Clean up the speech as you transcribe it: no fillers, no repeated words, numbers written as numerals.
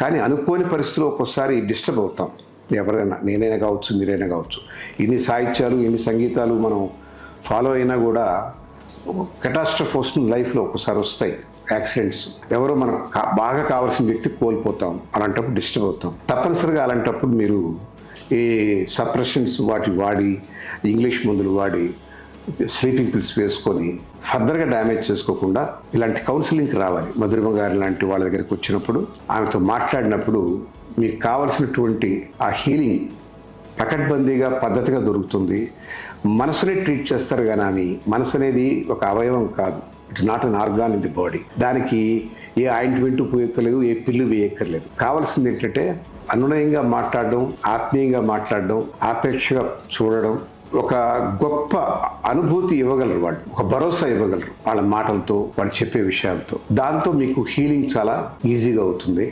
కానీ అనుకోని పరిస్థితుల్లో ఒక్కోసారి డిస్టర్బ్ అవుతాం. ఎవరైనా, నేనైనా కావచ్చు, మీరైనా కావచ్చు. ఇన్ని సాహిత్యాలు, ఇన్ని సంగీతాలు మనం ఫాలో అయినా కూడా కెటాస్ట్రఫ్ వస్తుంది లైఫ్లో, ఒక్కోసారి వస్తాయి యాక్సిడెంట్స్. ఎవరో మనకు బాగా కావాల్సిన వ్యక్తి కోల్పోతాం, అలాంటప్పుడు డిస్టర్బ్ అవుతాం. తప్పనిసరిగా అలాంటప్పుడు మీరు ఈ సప్రెషన్స్ వాడి, ఇంగ్లీష్ మందులు వాడి, స్లీపింగ్ పిల్స్ వేసుకొని ఫర్దర్గా డ్యామేజ్ చేసుకోకుండా ఇలాంటి కౌన్సిలింగ్కి రావాలి. మధురిమ గారు లాంటి వాళ్ళ దగ్గరికి వచ్చినప్పుడు, ఆమెతో మాట్లాడినప్పుడు మీకు కావలసినటువంటి ఆ హీలింగ్ పకడ్బందీగా పద్ధతిగా దొరుకుతుంది. మనసునే ట్రీట్ చేస్తారు కానీ ఆమె మనసు అనేది ఒక అవయవం కాదు. It's not an organ in the body. దానికి ఏ ఆయింట్మెంట్ వేయక్కర్లేదు, ఏ పిల్లు వేయక్కర్లేదు. కావాల్సింది ఏంటంటే అనునయంగా మాట్లాడడం, ఆత్మీయంగా మాట్లాడడం, ఆపేక్షగా చూడడం. ఒక గొప్ప అనుభూతి ఇవ్వగలరు వాళ్ళు, ఒక భరోసా ఇవ్వగలరు వాళ్ళ మాటలతో, వాళ్ళు చెప్పే విషయాలతో. దాంతో మీకు హీలింగ్ చాలా ఈజీగా అవుతుంది.